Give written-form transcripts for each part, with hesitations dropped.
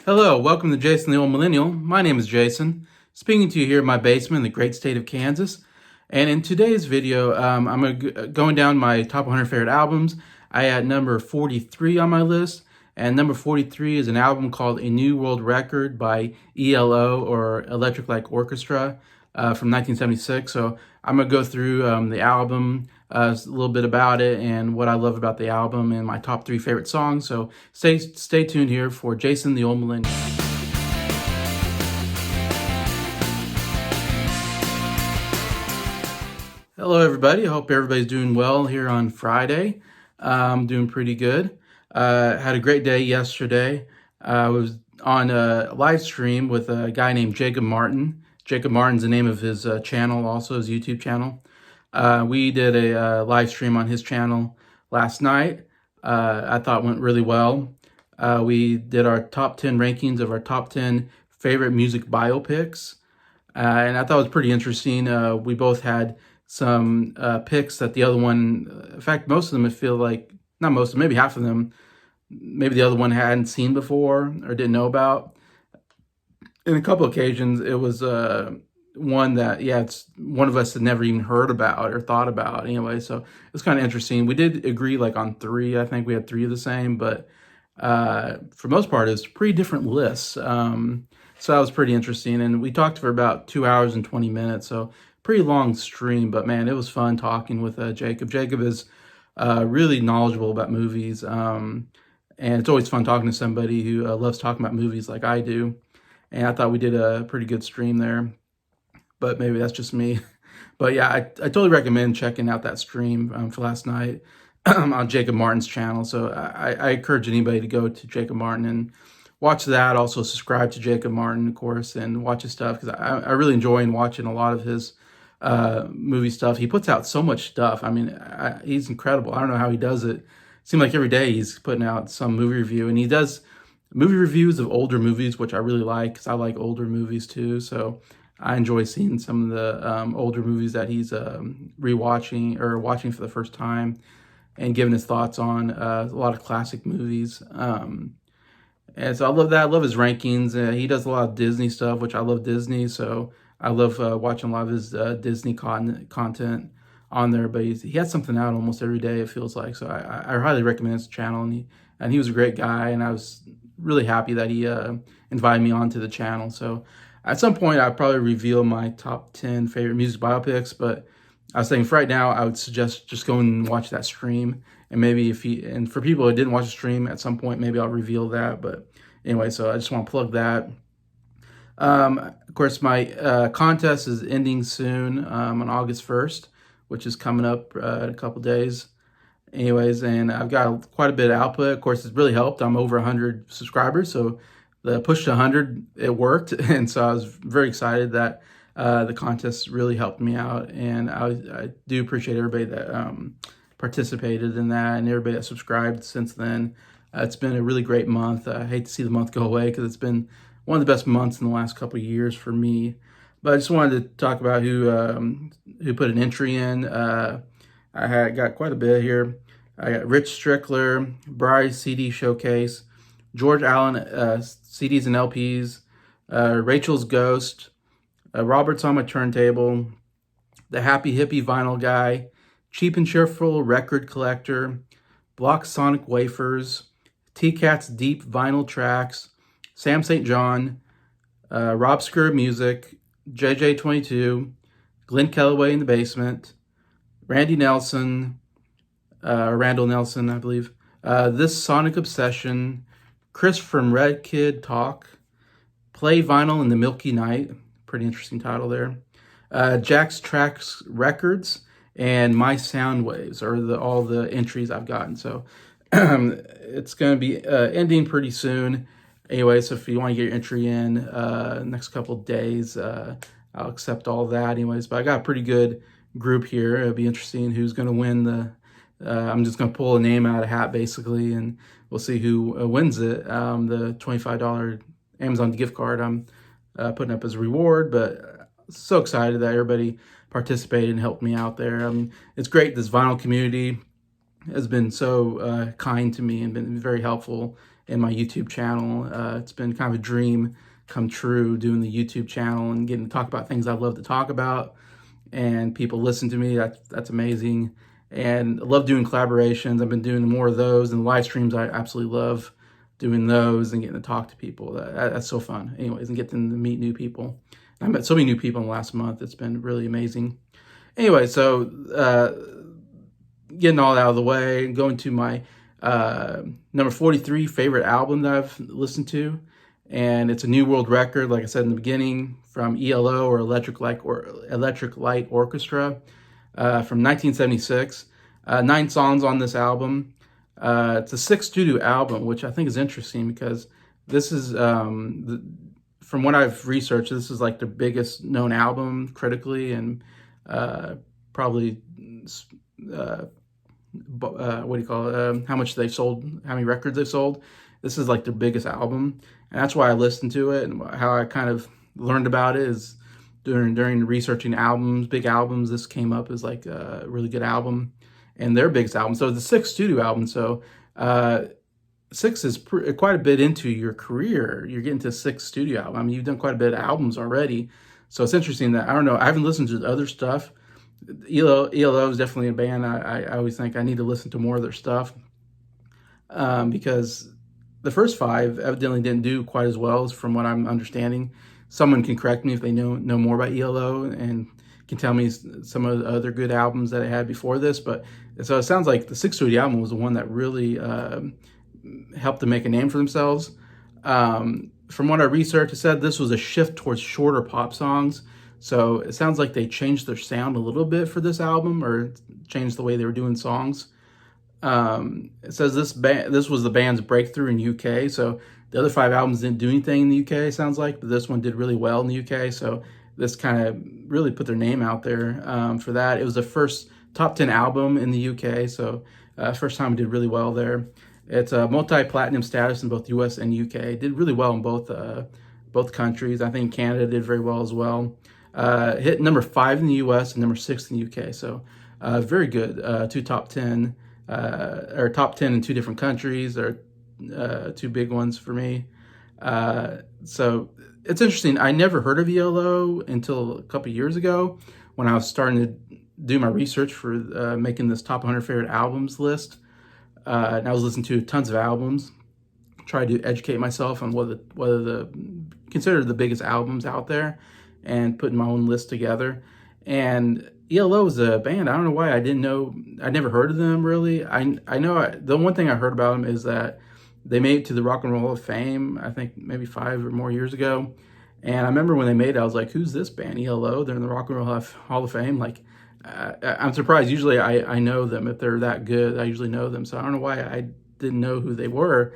Hello, welcome to Jason the Old Millennial. My name is Jason, speaking to you here in my basement in the great state of Kansas. And in today's video, I'm going down my top 100 favorite albums. I had number 43 on my list, and number 43 is an album called A New World Record by ELO, or Electric Light Orchestra, from 1976. So I'm going to go through the album, a little bit about it and what I love about the album and my top 3 favorite songs. So stay tuned here for Jason the Old Millennial. Hello everybody, I hope everybody's doing well here on Friday. I'm doing pretty good. Had a great day yesterday. I was on a live stream with a guy named Jacob Martin. Jacob Martin's the name of his channel, also his YouTube channel. We did a live stream on his channel last night. I thought it went really well. We did our top 10 rankings of our top 10 favorite music biopics. And I thought it was pretty interesting. We both had some picks that the other one, in fact, most of them, I feel like, not most of them, maybe half of them, maybe the other one hadn't seen before or didn't know about. In a couple occasions, it was one that, it's one of us had never even heard about or thought about anyway. So it's kind of interesting. We did agree like on 3. I think we had 3 of the same, but for most part, it's pretty different lists. So that was pretty interesting. And we talked for about 2 hours and 20 minutes. So pretty long stream, but man, it was fun talking with Jacob. Jacob is really knowledgeable about movies. And it's always fun talking to somebody who loves talking about movies like I do. And I thought we did a pretty good stream there, but maybe that's just me. But yeah, I totally recommend checking out that stream for last night on Jacob Martin's channel. So I encourage anybody to go to Jacob Martin and watch that. Also subscribe to Jacob Martin, of course, and watch his stuff, because I really enjoy watching a lot of his movie stuff. He puts out so much stuff. I mean, he's incredible. I don't know how he does it. It seems like every day he's putting out some movie review, and he does movie reviews of older movies, which I really like, because I like older movies too. So I enjoy seeing some of the older movies that he's rewatching or watching for the first time, and giving his thoughts on a lot of classic movies. And so I love that. I love his rankings. He does a lot of Disney stuff, which I love Disney. So I love watching a lot of his Disney content on there. But he has something out almost every day, it feels like. So I highly recommend his channel. And he was a great guy. And I was really happy that he invited me onto the channel. So at some point, I'll probably reveal my top 10 favorite music biopics. But I was saying for right now, I would suggest just going and watch that stream. And maybe and for people who didn't watch the stream, at some point, maybe I'll reveal that. But anyway, so I just want to plug that. Of course, my contest is ending soon on August 1st, which is coming up in a couple days. Anyways, and I've got quite a bit of output. Of course, it's really helped. I'm over 100 subscribers, so the push to 100, it worked. And so I was very excited that the contest really helped me out. And I do appreciate everybody that participated in that, and everybody that subscribed since then. It's been a really great month. I hate to see the month go away, because it's been one of the best months in the last couple of years for me. But I just wanted to talk about who put an entry in. I got quite a bit here. I got Rich Strickler, Bryce CD Showcase, George Allen CDs and LPs, Rachel's Ghost, Robert's on My Turntable, The Happy Hippie Vinyl Guy, Cheap and Cheerful Record Collector, Block Sonic Wafers, T-Cat's Deep Vinyl Tracks, Sam St. John, Rob Scurr Music, JJ22, Glenn Kellaway in the Basement, Randy Nelson, Randall Nelson, I believe, This Sonic Obsession, Chris from Red Kid Talk, Play Vinyl in the Milky Night, pretty interesting title there, Jack's Tracks Records, and My Sound Waves are all the entries I've gotten. So it's going to be ending pretty soon. Anyway, so if you want to get your entry in next couple of days, I'll accept all that anyways. But I got a pretty good group here. It'll be interesting who's going to win the... I'm just going to pull a name out of a hat, basically, and we'll see who wins it. The $25 Amazon gift card I'm putting up as a reward, but so excited that everybody participated and helped me out there. It's great. This vinyl community has been so kind to me and been very helpful in my YouTube channel. It's been kind of a dream come true doing the YouTube channel and getting to talk about things I love to talk about, and people listen to me. That's amazing. And I love doing collaborations. I've been doing more of those, and live streams I absolutely love doing those and getting to talk to people. That's so fun. Anyways, and getting to meet new people. I met so many new people in the last month. It's been really amazing. Anyway, so getting all out of the way, going to my number 43 favorite album that I've listened to. And it's a new world record, like I said in the beginning, from ELO, or Electric Light Orchestra, from 1976. 9 songs on this album. It's a 6 studio album, which I think is interesting because this is, from what I've researched, this is like the biggest known album critically, and probably what do you call it? How much they've sold, how many records they've sold. This is like their biggest album, and that's why I listened to it. And how I kind of learned about it is during researching albums, big albums. This came up as like a really good album, and their biggest album. So it's the 6th studio album. So 6 is quite a bit into your career. You're getting to 6 studio album. I mean, you've done quite a bit of albums already. So it's interesting that, I don't know, I haven't listened to other stuff. ELO is definitely a band I always think I need to listen to more of their stuff, because the first 5 evidently didn't do quite as well, as from what I'm understanding. Someone can correct me if they know more about ELO and can tell me some of the other good albums that I had before this. But so it sounds like the 6th studio album was the one that really helped them make a name for themselves. From what I researched, it said this was a shift towards shorter pop songs. So it sounds like they changed their sound a little bit for this album, or changed the way they were doing songs. It says this was the band's breakthrough in UK. So the other 5 albums didn't do anything in the UK, it sounds like, but this one did really well in the UK. So this kind of really put their name out there for that. It was the first top 10 album in the UK, so first time it did really well there. It's a multi-platinum status in both US and UK. It did really well in both countries. I think Canada did very well as well. Hit number 5 in the US and number 6 in the UK. So very good. 2 top 10, or top 10 in 2 different countries, or 2 big ones for me. So it's interesting. I never heard of ELO until a couple years ago, when I was starting to do my research for making this top 100 favorite albums list. And I was listening to tons of albums, tried to educate myself on whether considered the biggest albums out there, and putting my own list together. And ELO is a band, I don't know why I didn't know, I'd never heard of them really. I know the one thing I heard about them is that they made it to the Rock and Roll Hall of Fame, I think maybe 5 or more years ago. And I remember when they made it, I was like, who's this band? ELO, they're in the Rock and Roll Hall of Fame. Like, I'm surprised. Usually I know them. If they're that good, I usually know them. So I don't know why I didn't know who they were.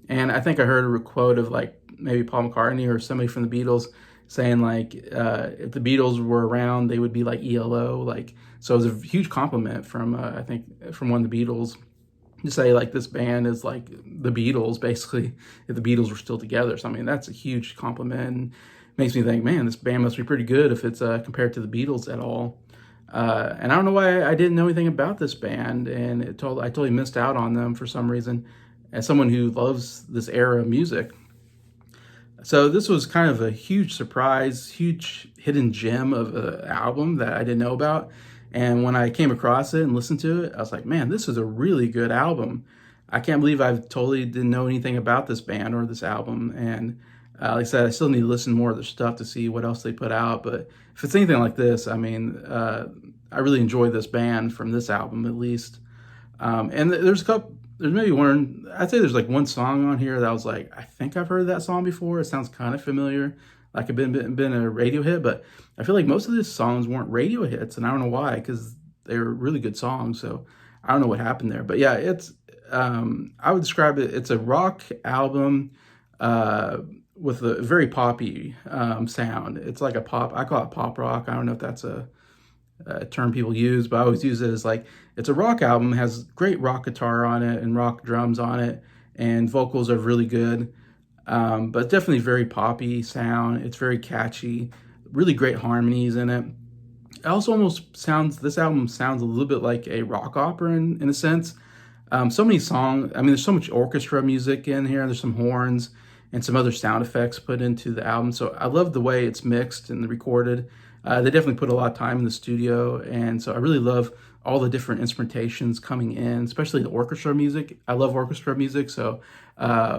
And I think I heard a quote of like maybe Paul McCartney or somebody from the Beatles saying like, if the Beatles were around, they would be like ELO. Like, so it was a huge compliment from, I think from one of the Beatles, to say like this band is like the Beatles, basically, if the Beatles were still together. So I mean, that's a huge compliment, and makes me think, man, this band must be pretty good if it's compared to the Beatles at all. And I don't know why I didn't know anything about this band, and I totally missed out on them for some reason, as someone who loves this era of music. So this was kind of a huge surprise, huge hidden gem of an album that I didn't know about. And when I came across it and listened to it, I was like, man, this is a really good album. I can't believe I totally didn't know anything about this band or this album. And like I said, I still need to listen to more of their stuff to see what else they put out. But if it's anything like this, I mean, I really enjoy this band from this album, at least. And there's maybe one, I'd say there's like one song on here that I was like, I think I've heard that song before. It sounds kind of familiar, like it's been a radio hit, but I feel like most of these songs weren't radio hits, and I don't know why, because they were really good songs. So I don't know what happened there. But yeah, it's, I would describe it, it's a rock album with a very poppy sound. It's like a pop, I call it pop rock. I don't know if that's a term people use, but I always use it as like, it's a rock album, has great rock guitar on it and rock drums on it, and vocals are really good, but definitely very poppy sound. It's very catchy, really great harmonies in it. It also almost sounds, this album sounds a little bit like a rock opera in a sense. So many songs. I mean, there's so much orchestra music in here. There's some horns and some other sound effects put into the album. So I love the way it's mixed and recorded. They definitely put a lot of time in the studio, and so I really love all the different instrumentations coming in, especially the orchestra music. I love orchestra music, so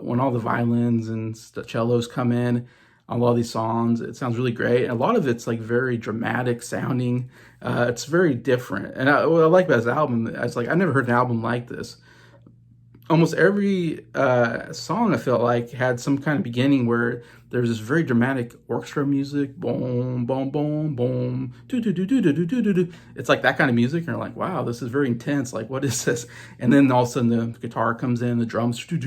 when all the violins and the cellos come in on a lot of these songs, it sounds really great. And a lot of it's like very dramatic sounding. It's very different, and what I like about this album, it's like I never heard an album like this. Almost every song I felt like had some kind of beginning where there's this very dramatic orchestra music, boom, boom, boom, boom, do do do do do do do do. It's like that kind of music, and you're like, wow, this is very intense. Like, what is this? And then all of a sudden the guitar comes in, the drums, and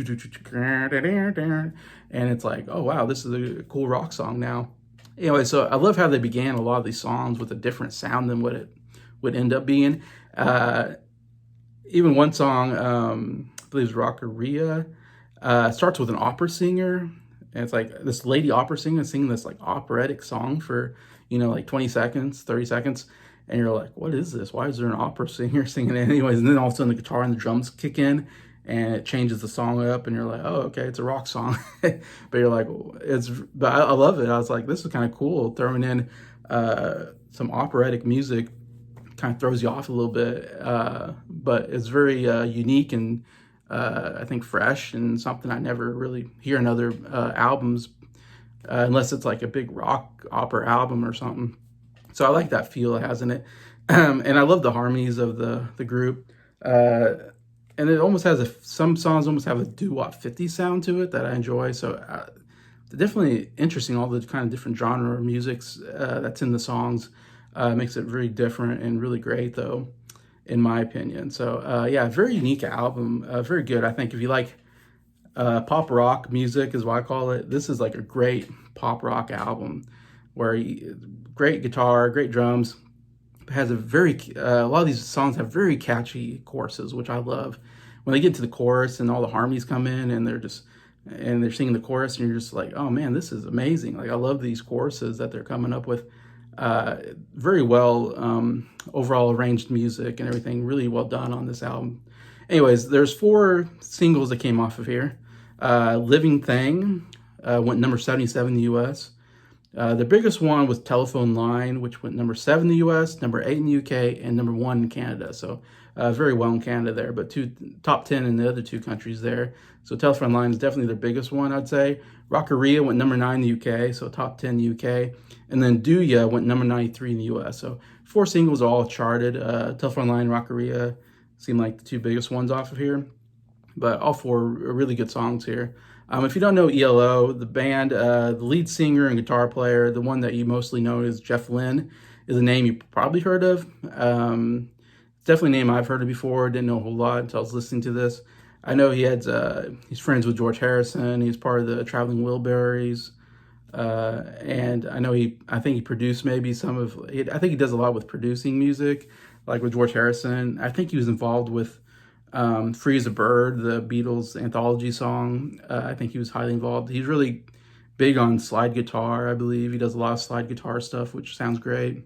it's like, oh wow, this is a cool rock song now. Anyway, so I love how they began a lot of these songs with a different sound than what it would end up being. Even one song, I believe it's Rockeria, starts with an opera singer. And it's like this lady opera singer singing this like operatic song for, like 20 seconds, 30 seconds. And you're like, what is this? Why is there an opera singer singing it anyways? And then all of a sudden the guitar and the drums kick in and it changes the song up. And you're like, oh, okay, it's a rock song. But you're like, but I love it. I was like, this is kind of cool. Throwing in some operatic music kind of throws you off a little bit, but it's very unique and I think fresh and something I never really hear in other albums, unless it's like a big rock opera album or something. So I like that feel it has in it, and I love the harmonies of the group, and it almost has some songs almost have a doo-wop 50s sound to it that I enjoy. So definitely interesting, all the kind of different genre musics that's in the songs. Makes it very different and really great, though, in my opinion. So, yeah, very unique album. Very good. I think if you like pop rock music, is what I call it, this is like a great pop rock album where great guitar, great drums. Has a lot of these songs have very catchy choruses, which I love. When they get to the chorus and all the harmonies come in and they're singing the chorus and you're just like, oh man, this is amazing. Like I love these choruses that they're coming up with. Very well overall arranged music and everything, really well done on this album. Anyways, there's 4 singles that came off of here. Living Thing went number 77 in the US. The biggest one was Telephone Line, which went number 7 in the US, number 8 in the UK, and number 1 in Canada. So very well in Canada there, but top 10 in the other 2 countries there. So Telephone Line is definitely their biggest one, I'd say. Rockeria went number 9 in the UK, so top 10 in the UK. And then Do Ya went number 93 in the US. So 4 singles are all charted. Telephone Line, Rockeria seem like the 2 biggest ones off of here. But all 4 are really good songs here. If you don't know ELO, the band, the lead singer and guitar player, the one that you mostly know is Jeff Lynne, is a name you probably heard of. It's definitely a name I've heard of before. Didn't know a whole lot until I was listening to this. I know he's friends with George Harrison. He's part of the Traveling Wilburys. And I think he produced maybe I think he does a lot with producing music, like with George Harrison. I think he was involved with Free as a Bird, the Beatles anthology song. I think he was highly involved. He's really big on slide guitar, I believe. He does a lot of slide guitar stuff, which sounds great.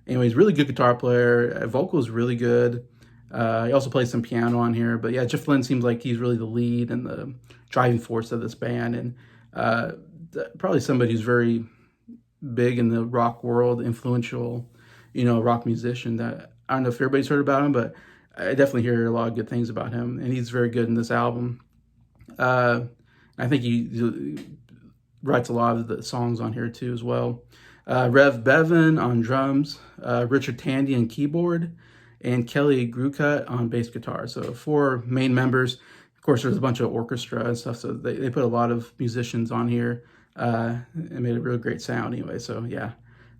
Anyway, he's a really good guitar player. Vocal is really good. He also plays some piano on here. But yeah, Jeff Lynne seems like he's really the lead and the driving force of this band. And probably somebody who's very big in the rock world, influential, rock musician that I don't know if everybody's heard about him, but I definitely hear a lot of good things about him, and he's very good in this album. I think he writes a lot of the songs on here too as well. Rev Bevan on drums, Richard Tandy on keyboard, and Kelly Grucut on bass guitar. So 4 main members. Of course, there's a bunch of orchestra and stuff, so they put a lot of musicians on here and made a really great sound anyway. So yeah,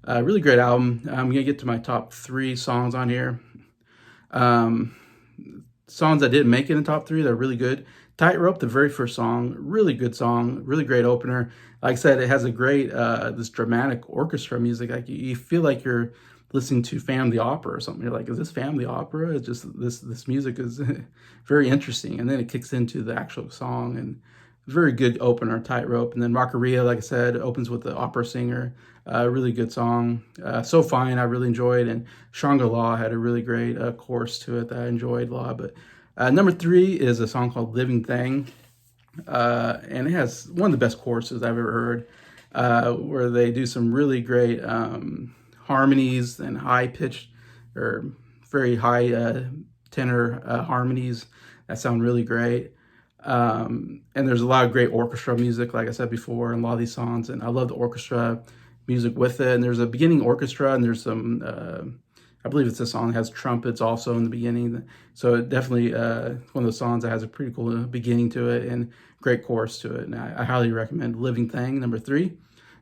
really great album. I'm going to get to my top 3 songs on here. Songs that didn't make it in top 3, they're really good. Tightrope, the very first song, really good song, really great opener. Like I said, it has a great, this dramatic orchestra music. Like you feel like you're listening to family opera or something. You're like, is this family opera? It's just this music is very interesting. And then it kicks into the actual song, and very good opener, Tightrope. And then Rockeria, like I said, opens with the opera singer. Really good song. So Fine, I really enjoyed. And Shangri-La had a really great chorus to it that I enjoyed a lot. But Number 3 is a song called Living Thing. And it has one of the best choruses I've ever heard, where they do some really great harmonies and high pitched or very high tenor harmonies that sound really great. And there's a lot of great orchestra music, like I said before, in a lot of these songs. And I love the orchestra music with it. And there's a beginning orchestra, and there's some, I believe it's a song that has trumpets also in the beginning. So it definitely one of those songs that has a pretty cool beginning to it and great chorus to it. And I highly recommend Living Thing, number 3.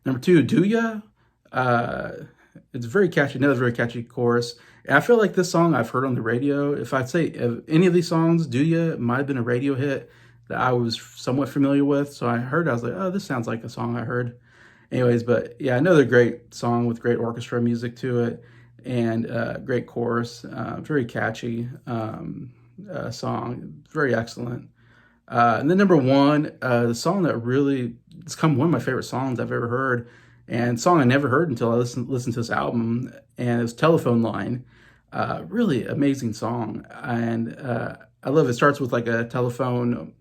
Number 2, Do Ya? It's very catchy, another very catchy chorus. And I feel like this song I've heard on the radio. If I'd say of any of these songs, Do Ya might have been a radio hit that I was somewhat familiar with. So I heard, I was like, oh, this sounds like a song I heard. Anyways, but yeah, another great song with great orchestra music to it and great chorus. Very catchy song, very excellent. And then number 1, the song that really, it's come one of my favorite songs I've ever heard, and song I never heard until I listened to this album, and it was Telephone Line. Really amazing song, and I love it. It starts with like a telephone,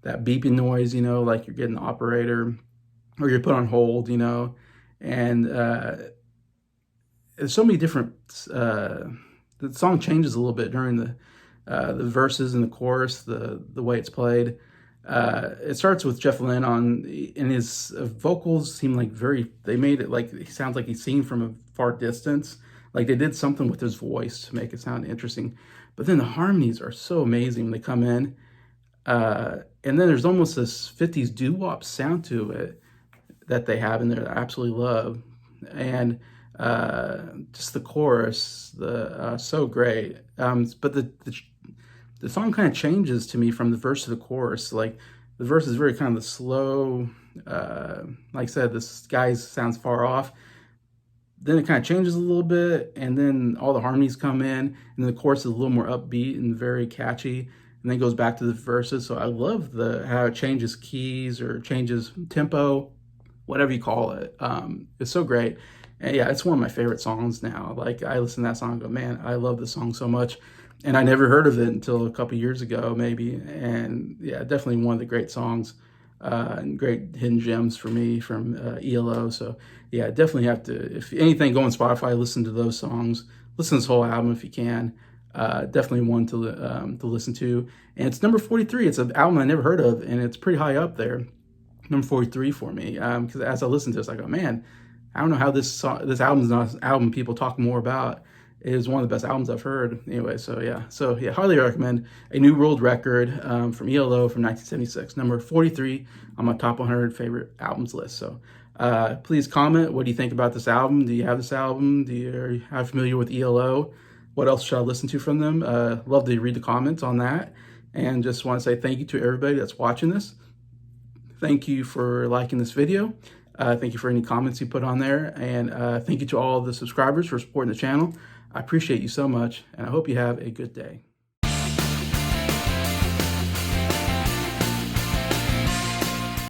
that beeping noise, you know, like you're getting the operator or you're put on hold, you know, and there's so many different, the song changes a little bit during the verses and the chorus, the way it's played. It starts with Jeff Lynne and his vocals seem like they made it like he sounds like he's singing from a far distance. Like they did something with his voice to make it sound interesting. But then the harmonies are so amazing when they come in. And then there's almost this 50s doo-wop sound to it that they have in there that I absolutely love. And just the chorus, so great. But the song kind of changes to me from the verse to the chorus. Like the verse is very kind of the slow, like I said, this guy sounds far off. Then it kind of changes a little bit, and then all the harmonies come in, and the chorus is a little more upbeat and very catchy, and then goes back to the verses. So I love how it changes keys or changes tempo, whatever you call it. It's so great. And yeah, it's one of my favorite songs now. Like I listen to that song and go, man, I love this song so much. And I never heard of it until a couple years ago, maybe. And yeah, definitely one of the great songs and great hidden gems for me from ELO. So yeah, definitely have to, if anything, go on Spotify, listen to those songs, listen to this whole album if you can. Definitely one to listen to. And it's number 43. It's an album I never heard of, and it's pretty high up there. Number 43 for me. Because as I listen to this, I go, man, I don't know how this album is not an album people talk more about. It is one of the best albums I've heard. Anyway, so yeah, highly recommend A New World Record from ELO from 1976, number 43 on my top 100 favorite albums list. So please comment. What do you think about this album? Do you have this album? Are you familiar with ELO? What else should I listen to from them? Love to read the comments on that. And just want to say thank you to everybody that's watching this. Thank you for liking this video. Thank you for any comments you put on there. And thank you to all of the subscribers for supporting the channel. I appreciate you so much, and I hope you have a good day.